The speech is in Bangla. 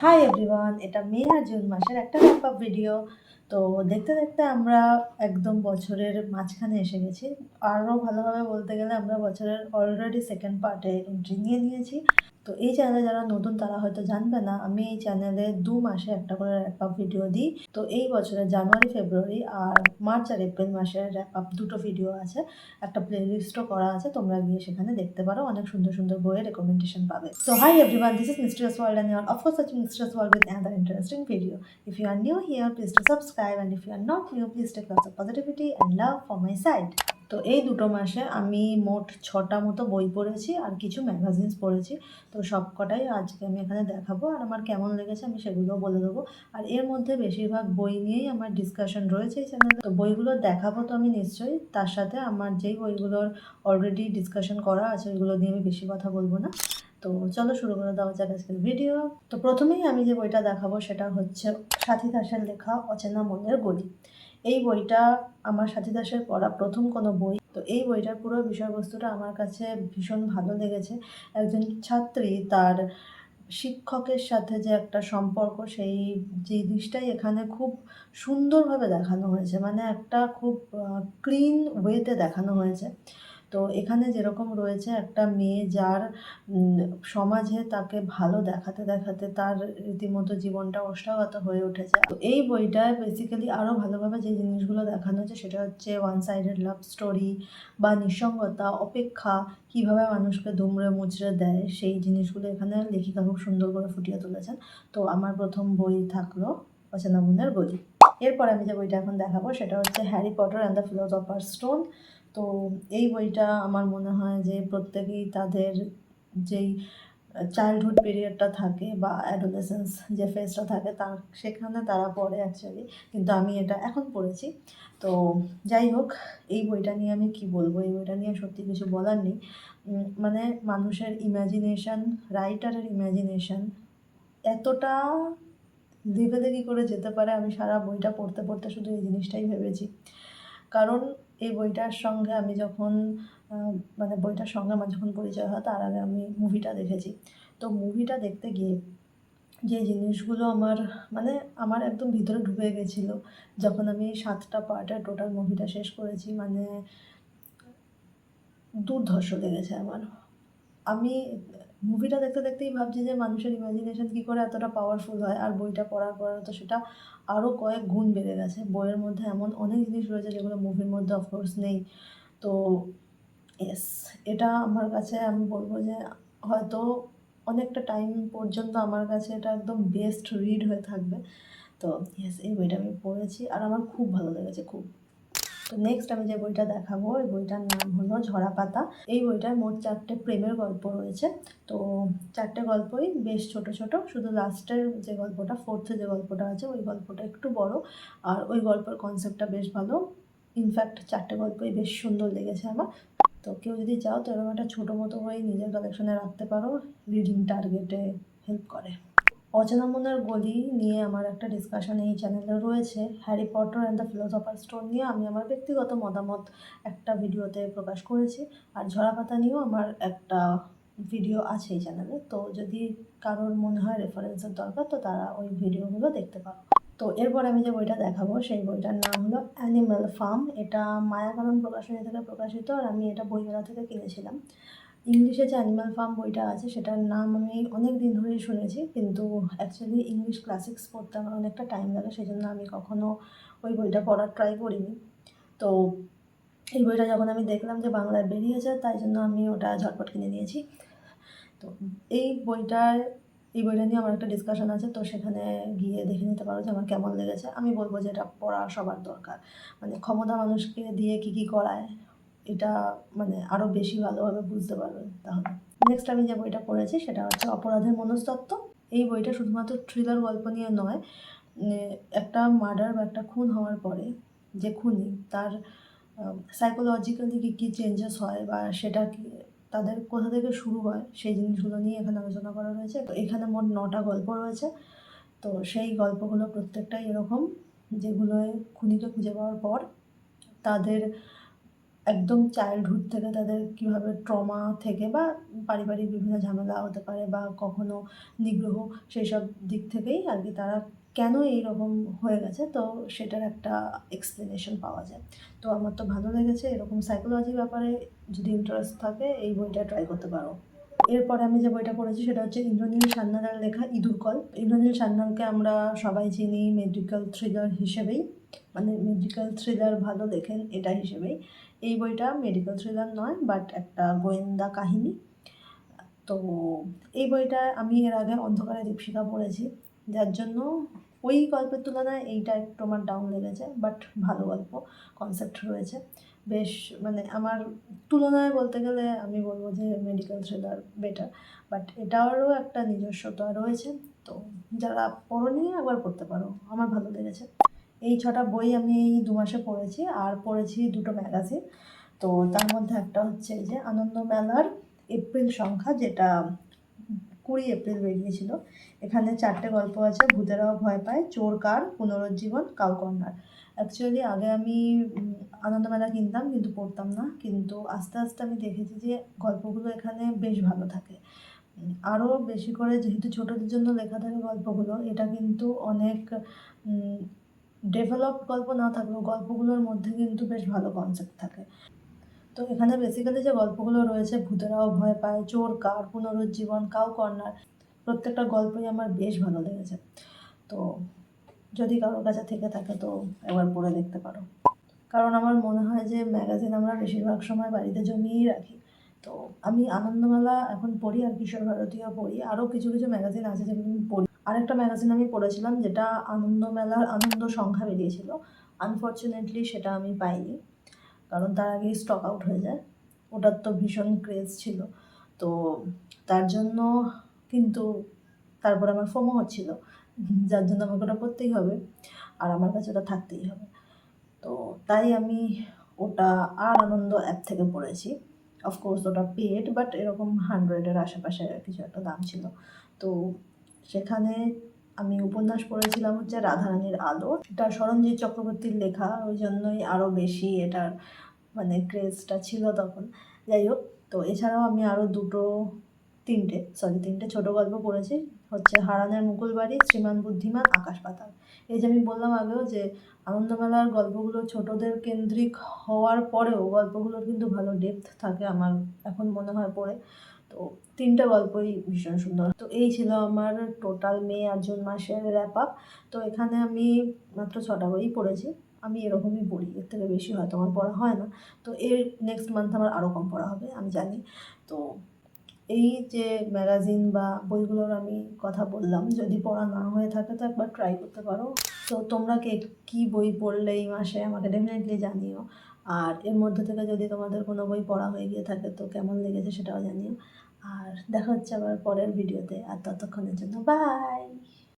হাই এভরিওয়ান, এটা মে আর জুন মাসের একটা র্যাপ আপ ভিডিও। তো দেখতে দেখতে আমরা একদম বছরের মাঝখানে এসে গেছি। আরও ভালোভাবে বলতে গেলে আমরা বছরের অলরেডি সেকেন্ড পার্টে এন্ট্রি নিয়ে নিয়েছি। তো এই চ্যানেলে যারা নতুন তারা হয়তো জানবে না, আমি এই চ্যানেলে 2 মাসে একটা করে র্যাপ আপ ভিডিও দিই। তো এই বছরের জানুয়ারি, ফেব্রুয়ারি আর মার্চ আর এপ্রিল মাসের র্যাপ আপ দুটো ভিডিও আছে। একটা প্লেলিস্টও করা আছে, তোমরা গিয়ে সেখানে দেখতে পারো, অনেক সুন্দর সুন্দর বইয়ের রেকমেন্ডেশন পাবে। So hi everyone, this is Mysterious World and you are of course watching Mysterious World with another interesting video. If you are new here, please do subscribe, and if you are not new, please take lots of positivity and love from my side. তো এই দুটো মাসে আমি মোট 6টা মতো বই পড়েছি আর কিছু ম্যাগাজিনস পড়েছি। তো সব কটাই আজকে আমি এখানে দেখাবো, আর আমার কেমন লেগেছে আমি সেগুলোও বলে দেবো। আর এর মধ্যে বেশিরভাগ বই নিয়েই আমার ডিসকাশন রয়েছে এই চ্যানেলে। তো বইগুলো দেখাবো তো আমি নিশ্চয়ই, তার সাথে আমার যেই বইগুলোর অলরেডি ডিসকাশন করা আছে ওইগুলো নিয়ে আমি বেশি কথা বলবো না। তো চলো শুরু করে দেওয়া যাক আজকের ভিডিও। তো প্রথমেই আমি যে বইটা দেখাবো সেটা হচ্ছে সাথী দাসের লেখা অচেনা মনের গলি। এই বইটা আমার সাথী দাসের পড়া প্রথম কোনো বই। তো এই বইটার পুরো বিষয়বস্তুটা আমার কাছে ভীষণ ভালো লেগেছে। একজন ছাত্রী তার শিক্ষকের সাথে যে একটা সম্পর্ক, সেই জিনিসটাই এখানে খুব সুন্দরভাবে দেখানো হয়েছে, মানে একটা খুব ক্লিন ওয়েতে দেখানো হয়েছে। তো এখানে যেরকম রয়েছে একটা মেয়ে যার সমাজে তাকে ভালো দেখাতে দেখাতে তার রীতিমতো জীবনটা ওষ্ঠাগত হয়ে উঠেছে। তো এই বইটায় বেসিক্যালি আরও ভালোভাবে যে জিনিসগুলো দেখানো হয়েছে সেটা হচ্ছে ওয়ান সাইডেড লাভ স্টোরি বা নিঃসঙ্গতা, অপেক্ষা, কিভাবে মানুষকে দুমড়ে মুচড়ে দেয়, সেই জিনিসগুলো এখানে লেখিকা খুব সুন্দর করে ফুটিয়ে তুলেছেন। তো আমার প্রথম বই থাকলো অচেনা মনের গলি। এরপর আমি যে বইটা এখন দেখাবো সেটা হচ্ছে Harry Potter and the philosopher stone. তো এই বইটা আমার মনে হয় যে প্রত্যেকেই তাদের যেই চাইল্ডহুড পিরিয়ডটা থাকে বা অ্যাডোলেসেন্স যে ফেজটা থাকে তার সেখানে তারা পড়ে অ্যাকচুয়ালি, কিন্তু আমি এটা এখন পড়েছি। তো যাই হোক, এই বইটা নিয়ে আমি কি বলবো, এই বইটা নিয়ে সত্যি কিছু বলার নেই। মানে মানুষের ইম্যাজিনেশন, রাইটারের ইম্যাজিনেশন এতটা লেভেলে কী করে যেতে পারে, আমি সারা বইটা পড়তে পড়তে শুধু এই জিনিসটাই ভেবেছি। কারণ এই বইটার সঙ্গে আমি যখন মানে বইটার সঙ্গে আমার যখন পরিচয় হয় তার আগে আমি মুভিটা দেখেছি। তো মুভিটা দেখতে গিয়ে যে জিনিসগুলো আমার একদম ভিতরে ঢুকে গেছিলো যখন আমি 7টা পার্টের টোটাল মুভিটা শেষ করেছি, মানে দুর্ধর্ষ লেগেছে আমার। আমি মুভিটা দেখতে দেখতেই ভাবছি যে মানুষের ইমাজিনেশন কী করে এতটা পাওয়ারফুল হয়, আর বইটা পড়ার পর তো সেটা আরও কয়েক গুণ বেড়ে গেছে। বইয়ের মধ্যে এমন অনেক জিনিস রয়েছে যেগুলো মুভির মধ্যে অফকোর্স নেই। তো ইয়েস, এটা আমার কাছে আমি বলবো যে হয়তো অনেকটা টাইম পর্যন্ত আমার কাছে এটা একদম বেস্ট রিড হয়ে থাকবে। তো ইয়েস, এই বইটা আমি পড়েছি আর আমার খুব ভালো লেগেছে, খুব। তো নেক্সট আমি যে বইটা দেখাবো ওই বইটার নাম হলো ঝরা পাতা। এই বইটায় মোট 4টে প্রেমের গল্প রয়েছে। তো 4টে গল্পই বেশ ছোট ছোট, শুধু লাস্টের যে গল্পটা, ফোর্থে যে গল্পটা আছে ওই গল্পটা একটু বড়, আর ওই গল্পের কনসেপ্টটা বেশ ভালো। ইনফ্যাক্ট 4টে গল্পই বেশ সুন্দর লেগেছে আমার। তো কেউ যদি চাও তো এরকম একটা ছোটো মতো বই নিজের কালেকশনে রাখতে পারো, রিডিং টার্গেটে হেল্প করে। অচেনা মনের গলি নিয়ে আমার একটা ডিসকাশন এই চ্যানেলে রয়েছে। Harry Potter and the philosopher stone নিয়ে আমি আমার ব্যক্তিগত মতামত একটা ভিডিওতে প্রকাশ করেছি, আর ঝরা পাতা নিয়েও আমার একটা ভিডিও আছে এই চ্যানেলে। তো যদি কারোর মনে হয় রেফারেন্সের দরকার তো তারা ওই ভিডিওগুলো দেখতে পারো। তো এরপর আমি যে বইটা দেখাবো সেই বইটার নাম হলো অ্যানিম্যাল ফার্ম। এটা মায়াকানন প্রকাশনী থেকে প্রকাশিত, আর আমি এটা বইমেলা থেকে কিনেছিলাম। ইংলিশে যে অ্যানিম্যাল ফার্ম বইটা আছে সেটার নাম আমি অনেক দিন ধরেই শুনেছি, কিন্তু অ্যাকচুয়ালি ইংলিশ ক্লাসিক্স পড়তে আমার অনেকটা টাইম লাগে, সেই জন্য আমি কখনও ওই বইটা পড়ার ট্রাই করিনি। তো এই বইটা যখন আমি দেখলাম যে বাংলায় বেরিয়েছে তাই জন্য আমি ওটা ঝটপট কিনে নিয়েছি। তো এই বইটা নিয়ে আমার একটা ডিসকাশন আছে, তো সেখানে গিয়ে দেখে নিতে পারো যে আমার কেমন লেগেছে। আমি বলবো যে এটা পড়া সবার দরকার, মানে ক্ষমতা মানুষকে দিয়ে কী করায় এটা মানে আরও বেশি ভালোভাবে বুঝতে পারবেন তাহলে। নেক্সট আমি যে বইটা পড়েছি সেটা হচ্ছে অপরাধের মনস্তত্ত্ব। এই বইটা শুধুমাত্র থ্রিলার গল্প নিয়ে নয়, একটা মার্ডার বা একটা খুন হওয়ার পরে যে খুনি তার সাইকোলজিক্যালি কী চেঞ্জেস হয় বা সেটা কি তাদের কোথা থেকে শুরু হয় সেই জিনিসগুলো নিয়ে এখানে আলোচনা করা রয়েছে। তো এখানে মোট 9টা গল্প রয়েছে। তো সেই গল্পগুলো প্রত্যেকটাই এরকম যেগুলোয় খুনিকে খুঁজে পাওয়ার পর তাদের একদম চাইল্ডহুড থেকে তাদের কীভাবে ট্রমা থেকে বা পারিবারিক বিভিন্ন ঝামেলা হতে পারে বা কখনো নিগ্রহ, সেই সব দিক থেকেই আর কি তারা কেন এইরকম হয়ে গেছে, তো সেটার একটা এক্সপ্লেনেশন পাওয়া যায়। তো আমার তো ভালো লেগেছে। এরকম সাইকোলজির ব্যাপারে যদি ইন্টারেস্ট থাকে এই বইটা ট্রাই করতে পারো। এরপরে আমি যে বইটা পড়েছি সেটা হচ্ছে ইন্দ্রনীল সান্যালের লেখা ইঁদুর কল। ইন্দ্রনীল সান্যালকে আমরা সবাই চিনি মেডিকেল থ্রিলার হিসেবেই, মানে মেডিকেল থ্রিলার ভালো লেখেন এটা হিসেবেই। এই বইটা মেডিকেল থ্রিলার নয়, বাট একটা গোয়েন্দা কাহিনী। তো এই বইটা আমি এর আগে অন্ধকারে দীপশিখা পড়েছি, যার জন্য ওই গল্পের তুলনায় এইটা একটু আমার ডাউন লেগেছে, বাট ভালো গল্প, কনসেপ্ট রয়েছে বেশ। মানে আমার তুলনায় বলতে গেলে আমি বলবো যে মেডিকেল থ্রিলার বেটার, বাট এটারও একটা নিজস্বতা রয়েছে। তো যারা পড়োনি একবার পড়তে পারো, আমার ভালো লেগেছে। এই 6টা বই আমি এই 2 মাসে পড়েছি, আর পড়েছি 2টো ম্যাগাজিন। তো তার মধ্যে একটা হচ্ছে যে আনন্দমেলার এপ্রিল সংখ্যা, যেটা 20 এপ্রিল বেরিয়েছিল। এখানে 4টে গল্প আছে, ভূতেরাও ভয় পায়, চোর কার, পুনরুজ্জীবন, কাউ কর্নার। অ্যাকচুয়ালি আগে আমি আনন্দমেলা কিনতাম কিন্তু পড়তাম না, কিন্তু আস্তে আস্তে আমি দেখেছি যে গল্পগুলো এখানে বেশ ভালো থাকে। আরও বেশি করে যেহেতু ছোটদের জন্য লেখা থাকে গল্পগুলো, এটা কিন্তু অনেক ডেভেলপড গল্প না থাকলেও গল্পগুলোর মধ্যে কিন্তু বেশ ভালো কনসেপ্ট থাকে। তো এখানে বেসিক্যালি যে গল্পগুলো রয়েছে, ভূতেরাও ভয় পায়, চোর কার, পুনরুজ্জীবন, কাউ কর্নার, প্রত্যেকটা গল্পই আমার বেশ ভালো লেগেছে। তো যদি কারোর কাছে থেকে থাকে তো একবার পড়ে দেখতে পারো। কারণ আমার মনে হয় যে ম্যাগাজিন আমরা বেশিরভাগ সময় বাড়িতে জমিয়েই রাখি। তো আমি আনন্দমেলা এখন পড়ি, আর কিশোর ভারতীও পড়ি, আরও কিছু কিছু ম্যাগাজিন আছে যেগুলো আমি পড়ি। আরেকটা ম্যাগাজিন আমি পড়েছিলাম যেটা আনন্দমেলার আনন্দ সংখ্যা বেরিয়েছিল, আনফর্চুনেটলি সেটা আমি পাইনি, কারণ তার আগেই স্টক আউট হয়ে যায়। ওটার তো ভীষণ ক্রেজ ছিল, তো তার জন্য কিন্তু তারপর আমার ফোমো হচ্ছিল, যার জন্য আমাকে ওটা পড়তেই হবে আর আমার কাছে ওটা থাকতেই হবে। তো তাই আমি ওটা আর আনন্দ অ্যাপ থেকে পড়েছি। অফকোর্স ওটা পেড, বাট এরকম 100-এর আশেপাশে কিছু একটা দাম ছিল। তো সেখানে আমি উপন্যাস পড়েছিলাম হচ্ছে রাধারানীর আলো। এটা শরণজিৎ চক্রবর্তীর লেখা, ওই জন্যই আরও বেশি এটার মানে ক্রেজটা ছিল তখন। যাই হোক, তো এছাড়াও আমি আরও তিনটে ছোট গল্প পড়েছি, হচ্ছে হারানের মুকুল বাড়ি, শ্রীমান বুদ্ধিমান, আকাশ পাতাল। এই যে আমি বললাম আগেও যে আনন্দমেলার গল্পগুলো ছোটদের কেন্দ্রিক হওয়ার পরেও গল্পগুলোর কিন্তু ভালো ডেপথ থাকে আমার এখন মনে হয় পড়ে। তো 3টে গল্পই ভীষণ সুন্দর। তো এই ছিল আমার টোটাল মে আর জুন মাসের র্যাপ আপ। তো এখানে আমি মাত্র 6টা বই পড়েছি। আমি এরকমই পড়ি, এর থেকে বেশি হয়তো আমার পড়া হয় না। তো এর নেক্সট মান্থ আমার আরও কম পড়া হবে আমি জানি। তো এই যে ম্যাগাজিন বা বইগুলোর আমি কথা বললাম, যদি পড়া না হয়ে থাকে তো একবার ট্রাই করতে পারো। তো তোমরা কী বই পড়লে এই মাসে আমাকে ডেফিনেটলি জানিও। আর এর মধ্যে থেকে যদি তোমাদের কোনো বই পড়া হয়ে গিয়ে থাকে তো কেমন লেগেছে সেটাও জানিও। আর দেখা হচ্ছে আবার পরের ভিডিওতে, আর ততক্ষণের জন্য বাই।